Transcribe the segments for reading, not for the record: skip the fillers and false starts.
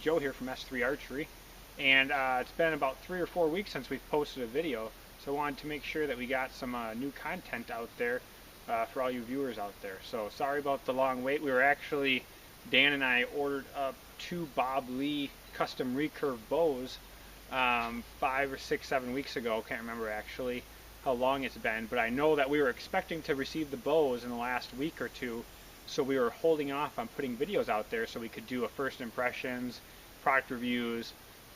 Joe here from S3 Archery, and it's been about 3 or 4 weeks since we've posted a video, so I wanted to make sure that we got some new content out there for all you viewers out there. So sorry about the long wait. We were actually, Dan and I ordered up 2 Bob Lee custom recurve bows 5 or 6, 7 weeks ago. Can't remember actually how long it's been, but I know that we were expecting to receive the bows in the last week or two, so we were holding off on putting videos out there so we could do a first impressions, product reviews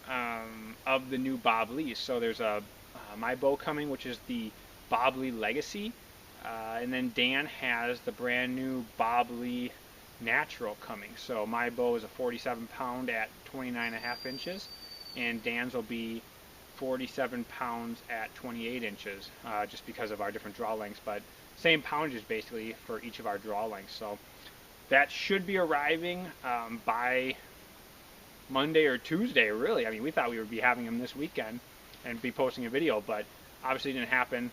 of the new Bob Lee. So there's my bow coming, which is the Bob Lee Legacy, and then Dan has the brand new Bob Lee Natural coming. So my bow is a 47 pound at 29.5 inches, and Dan's will be 47 pounds at 28 inches, just because of our different draw lengths, but same poundages basically for each of our draw lengths. So that should be arriving by Monday or Tuesday, really. I mean, we thought we would be having them this weekend and be posting a video, but obviously didn't happen.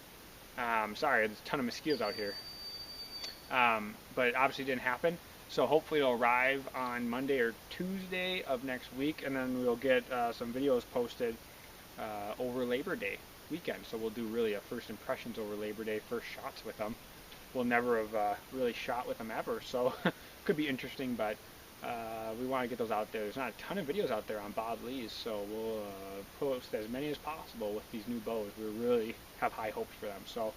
Sorry, there's a ton of mosquitoes out here. But obviously didn't happen. So hopefully it'll arrive on Monday or Tuesday of next week, and then we'll get some videos posted over Labor Day weekend. So we'll do really a first impressions over Labor Day, first shots with them. We'll never have really shot with them ever, so could be interesting, but we want to get those out there. There's not a ton of videos out there on Bob Lee's, so we'll post as many as possible with these new bows. We really have high hopes for them. So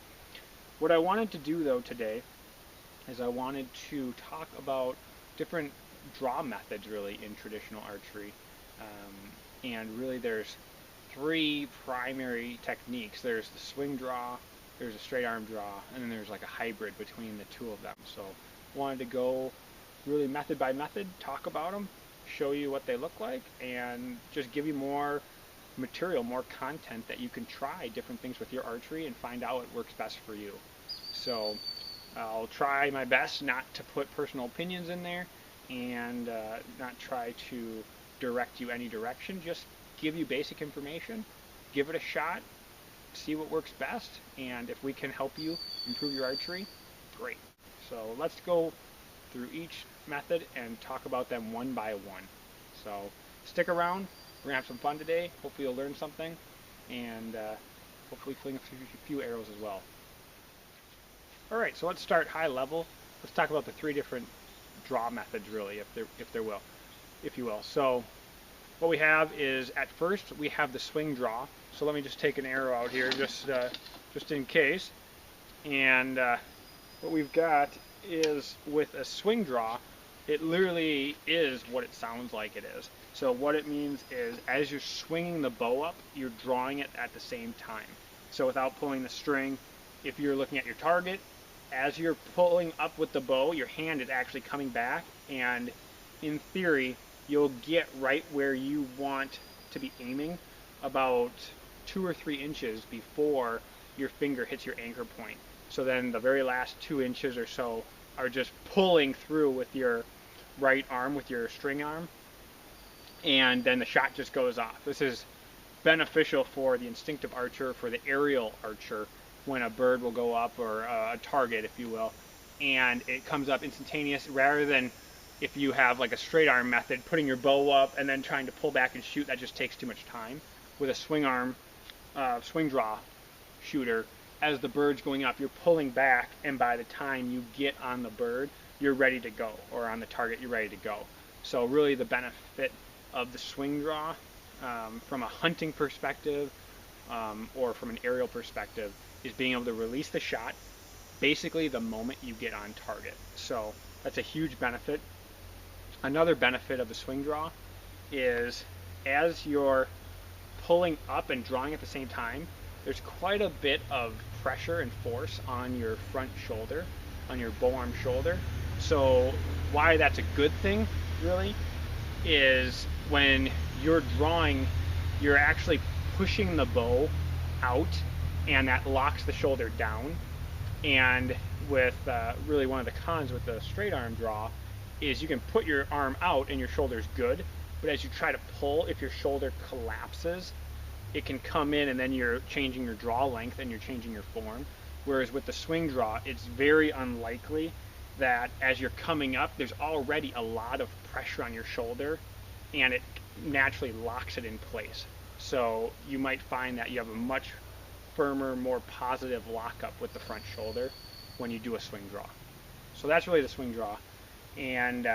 what I wanted to do though today is I wanted to talk about different draw methods really in traditional archery, and really there's 3 primary techniques. There's the swing draw, there's a straight arm draw, and then there's like a hybrid between the 2 of them. So I wanted to go really method by method, talk about them, show you what they look like, and just give you more material, more content that you can try different things with your archery and find out what works best for you. So I'll try my best not to put personal opinions in there and not try to direct you any direction, just give you basic information, give it a shot, see what works best, and if we can help you improve your archery, great. So let's go through each method and talk about them one by one. So stick around, we're gonna have some fun today. Hopefully you'll learn something, and hopefully fling a few arrows as well. Alright, so let's start high level. Let's talk about the 3 different draw methods really, if you will. So what we have is, at first we have the swing draw. So let me just take an arrow out here just in case. And what we've got is, with a swing draw, it literally is what it sounds like it is. So what it means is, as you're swinging the bow up, you're drawing it at the same time. So without pulling the string, if you're looking at your target, as you're pulling up with the bow, your hand is actually coming back, and in theory you'll get right where you want to be aiming about 2 or 3 inches before your finger hits your anchor point. So then the very last 2 inches or so are just pulling through with your right arm, with your string arm, and then the shot just goes off. This is beneficial for the instinctive archer, for the aerial archer, when a bird will go up, or a target if you will, and it comes up instantaneous, rather than if you have like a straight arm method, putting your bow up and then trying to pull back and shoot. That just takes too much time. With a swing arm, swing draw shooter, as the bird's going up, you're pulling back, and by the time you get on the bird, you're ready to go, or on the target, you're ready to go. So really the benefit of the swing draw, from a hunting perspective, or from an aerial perspective, is being able to release the shot basically the moment you get on target. So that's a huge benefit. Another benefit of the swing draw is, as you're pulling up and drawing at the same time, there's quite a bit of pressure and force on your front shoulder, on your bow arm shoulder. So why that's a good thing really is, when you're drawing, you're actually pushing the bow out, and that locks the shoulder down. And with really one of the cons with the straight arm draw is, you can put your arm out and your shoulder's good, but as you try to pull, if your shoulder collapses, it can come in, and then you're changing your draw length and you're changing your form. Whereas with the swing draw, it's very unlikely that as you're coming up, there's already a lot of pressure on your shoulder, and naturally locks it in place. So you might find that you have a much firmer, more positive lockup with the front shoulder when you do a swing draw. So that's really the swing draw. And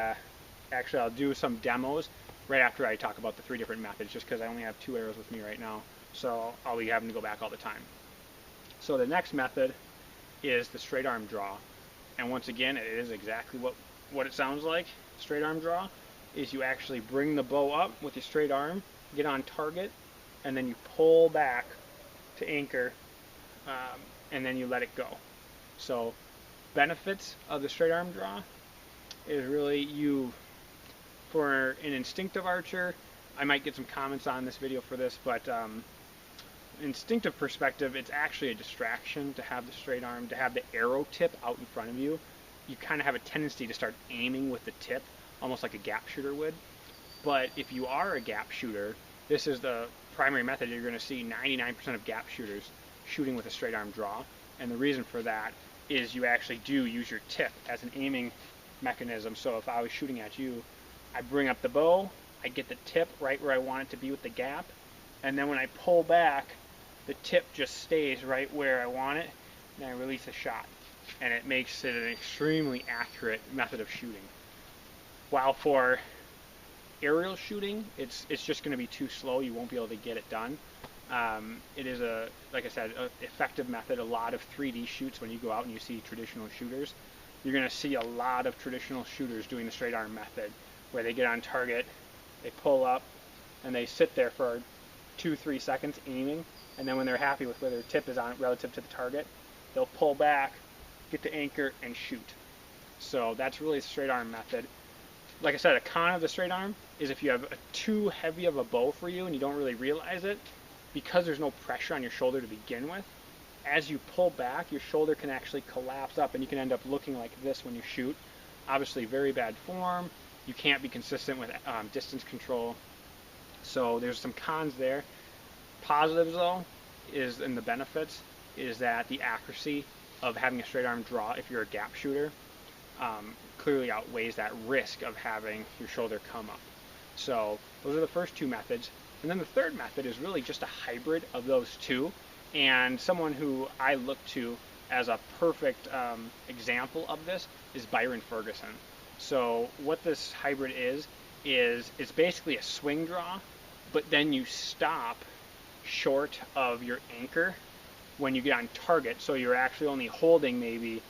actually I'll do some demos right after I talk about the 3 different methods, just because I only have 2 arrows with me right now, so I'll be having to go back all the time. So the next method is the straight arm draw. And once again, it is exactly what it sounds like. Straight arm draw is you actually bring the bow up with your straight arm, get on target, and then you pull back to anchor, and then you let it go. So benefits of the straight arm draw is really for an instinctive archer, I might get some comments on this video for this, but instinctive perspective, it's actually a distraction to have the straight arm, to have the arrow tip out in front of you. You kind of have a tendency to start aiming with the tip, almost like a gap shooter would. But if you are a gap shooter, this is the primary method. You're going to see 99% of gap shooters shooting with a straight arm draw. And the reason for that is you actually do use your tip as an aiming mechanism. So if I was shooting at you, I bring up the bow, I get the tip right where I want it to be with the gap, and then when I pull back, the tip just stays right where I want it, and I release a shot. And it makes it an extremely accurate method of shooting. While for aerial shooting, it's just going to be too slow. You won't be able to get it done. It is, like I said, an effective method. A lot of 3D shoots, when you go out and you see traditional shooters, you're going to see a lot of traditional shooters doing the straight arm method, where they get on target, they pull up, and they sit there for 2-3 seconds aiming, and then when they're happy with where their tip is on relative to the target, they'll pull back, get the anchor, and shoot. So that's really the straight arm method. Like I said, a con of the straight arm is if you have too heavy of a bow for you and you don't really realize it, because there's no pressure on your shoulder to begin with, as you pull back, your shoulder can actually collapse up and you can end up looking like this when you shoot. Obviously very bad form. You can't be consistent with distance control. So there's some cons there. Positives though, and the benefits, is that the accuracy of having a straight arm draw, if you're a gap shooter, clearly outweighs that risk of having your shoulder come up. So those are the first 2 methods. And then the third method is really just a hybrid of those 2. And someone who I look to as a perfect example of this is Byron Ferguson. So what this hybrid is it's basically a swing draw, but then you stop short of your anchor when you get on target. So you're actually only holding maybe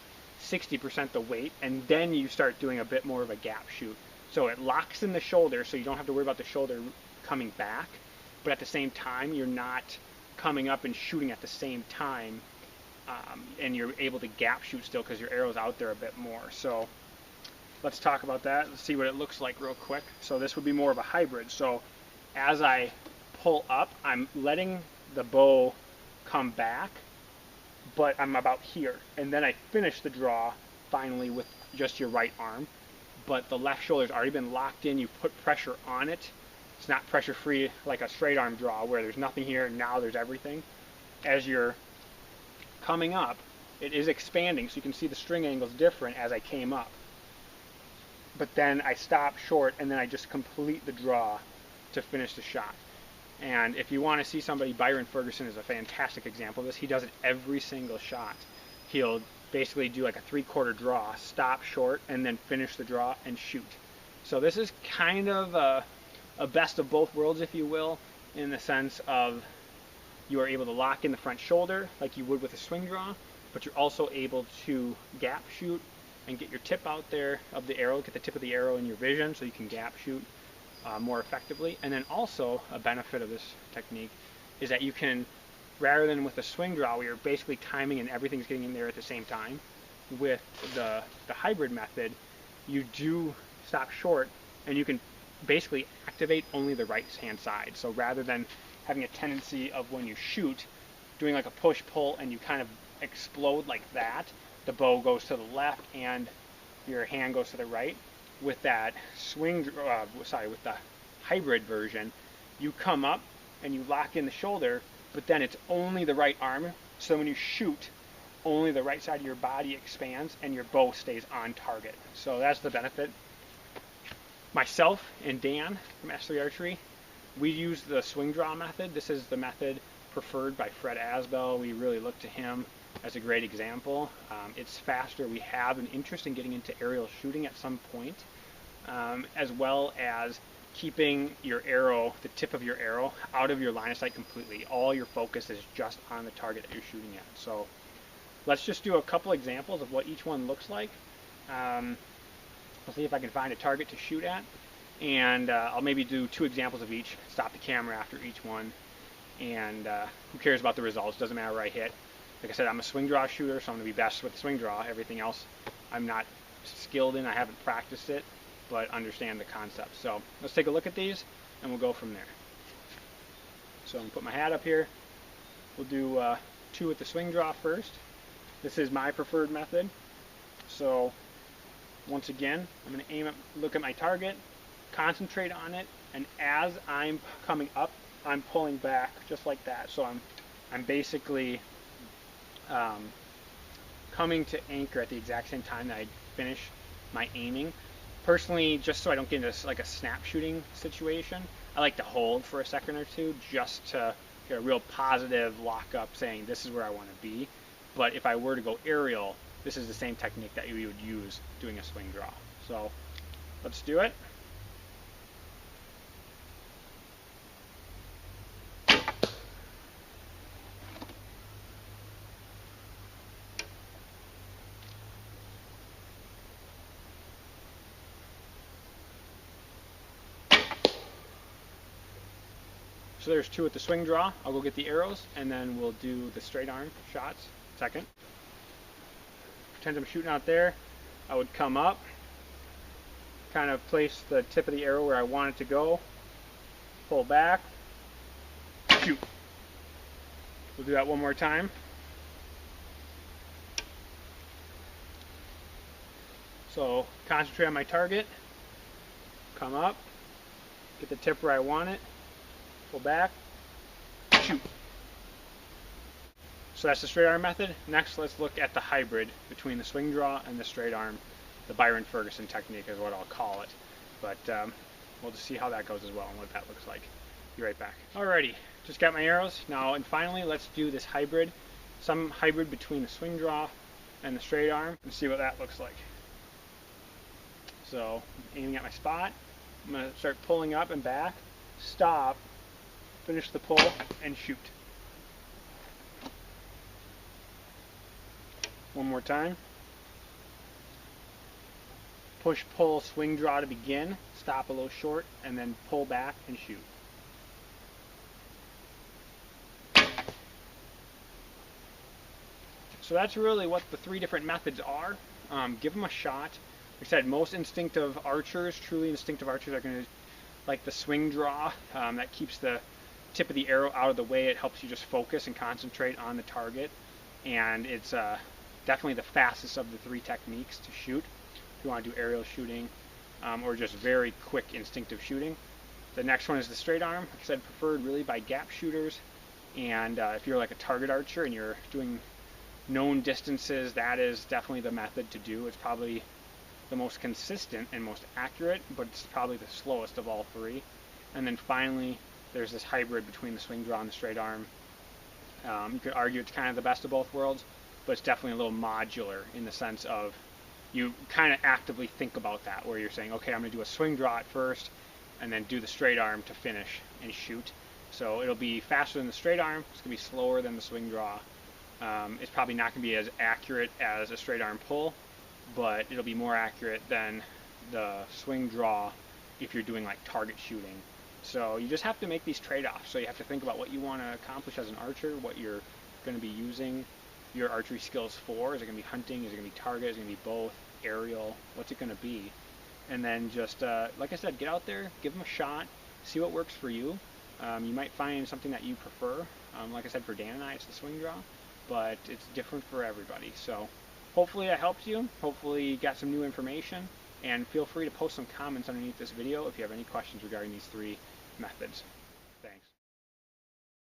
60% the weight, and then you start doing a bit more of a gap shoot. So it locks in the shoulder, so you don't have to worry about the shoulder coming back, but at the same time, you're not coming up and shooting at the same time, and you're able to gap shoot still because your arrow's out there a bit more. So let's talk about that. Let's see what it looks like real quick. So this would be more of a hybrid. So as I pull up, I'm letting the bow come back, but I'm about here. And then I finish the draw finally with just your right arm. But the left shoulder's already been locked in. You put pressure on it. It's not pressure free like a straight arm draw where there's nothing here and now there's everything. As you're coming up, it is expanding, so you can see the string angle's different as I came up. But then I stop short and then I just complete the draw to finish the shot. And if you want to see somebody, Byron Ferguson is a fantastic example of this. He does it every single shot. He'll basically do like a 3/4 draw, stop short, and then finish the draw and shoot. So this is kind of a best of both worlds, if you will, in the sense of you are able to lock in the front shoulder like you would with a swing draw, but you're also able to gap shoot and get your tip out there of the arrow, get the tip of the arrow in your vision so you can gap shoot more effectively. And then also a benefit of this technique is that you can, rather than with a swing draw where you're basically timing and everything's getting in there at the same time, with the hybrid method, you do stop short and you can basically activate only the right hand side. So rather than having a tendency of when you shoot, doing like a push-pull and you kind of explode like that, the bow goes to the left and your hand goes to the right. With that with the hybrid version, you come up and you lock in the shoulder, but then it's only the right arm. So when you shoot, only the right side of your body expands and your bow stays on target. So that's the benefit. Myself and Dan from S3 Archery, We use the swing draw method. This is the method preferred by Fred Asbell. We really look to him as a great example. It's faster. We have an interest in getting into aerial shooting at some point, as well as keeping your arrow, the tip of your arrow, out of your line of sight completely. All your focus is just on the target that you're shooting at. So let's just do a couple examples of what each one looks like. I'll see if I can find a target to shoot at, and I'll maybe do 2 examples of each, stop the camera after each one, and who cares about the results, doesn't matter where I hit. Like I said, I'm a swing draw shooter, so I'm going to be best with the swing draw. Everything else I'm not skilled in, I haven't practiced it, but understand the concept. So let's take a look at these, and we'll go from there. So I'm going to put my hat up here. We'll do 2 with the swing draw first. This is my preferred method. So once again, I'm going to aim at, look at my target, concentrate on it, and as I'm coming up, I'm pulling back just like that. So I'm basically coming to anchor at the exact same time that I finish my aiming. Personally, just so I don't get into like a snap shooting situation, I like to hold for a second or two just to get a real positive lock up saying this is where I want to be. But if I were to go aerial, this is the same technique that you would use doing a swing draw. So let's do it. So there's 2 with the swing draw. I'll go get the arrows, and then we'll do the straight arm shots second. Pretend I'm shooting out there. I would come up, kind of place the tip of the arrow where I want it to go, pull back, shoot. We'll do that one more time. So concentrate on my target, come up, get the tip where I want it, pull back, shoot. So that's the straight arm method. Next, let's look at the hybrid between the swing draw and the straight arm. The Byron Ferguson technique is what I'll call it. But we'll just see how that goes as well and what that looks like. Be right back. Alrighty, just got my arrows. Now, and finally, let's do this hybrid. Some hybrid between the swing draw and the straight arm and see what that looks like. So, aiming at my spot. I'm going to start pulling up and back, stop, finish the pull, and shoot. One more time. Push, pull, swing draw to begin, stop a little short, and then pull back and shoot. So that's really what the 3 different methods are. Give them a shot. Like I said, most instinctive archers, truly instinctive archers, are going to like the swing draw. That keeps the tip of the arrow out of the way. It helps you just focus and concentrate on the target. And it's definitely the fastest of the 3 techniques to shoot. If you want to do aerial shooting or just very quick instinctive shooting. The next one is the straight arm. Like I said, preferred really by gap shooters. And if you're like a target archer and you're doing known distances, that is definitely the method to do. It's probably the most consistent and most accurate, but it's probably the slowest of all 3. And then finally, there's this hybrid between the swing draw and the straight arm. You could argue it's kind of the best of both worlds, but it's definitely a little modular in the sense of you kind of actively think about that, where you're saying, okay, I'm going to do a swing draw at first, and then do the straight arm to finish and shoot. So it'll be faster than the straight arm, it's going to be slower than the swing draw. It's probably not going to be as accurate as a straight arm pull, but it'll be more accurate than the swing draw if you're doing like target shooting. So you just have to make these trade-offs. So you have to think about what you want to accomplish as an archer, what you're going to be using your archery skills for. Is it going to be hunting? Is it going to be target? Is it going to be both? Aerial? What's it going to be? And then just, like I said, get out there, give them a shot, see what works for you. You might find something that you prefer. Like I said, for Dan and I, it's the swing draw, but it's different for everybody. So hopefully that helps you. Hopefully you got some new information, and feel free to post some comments underneath this video if you have any questions regarding these 3 methods.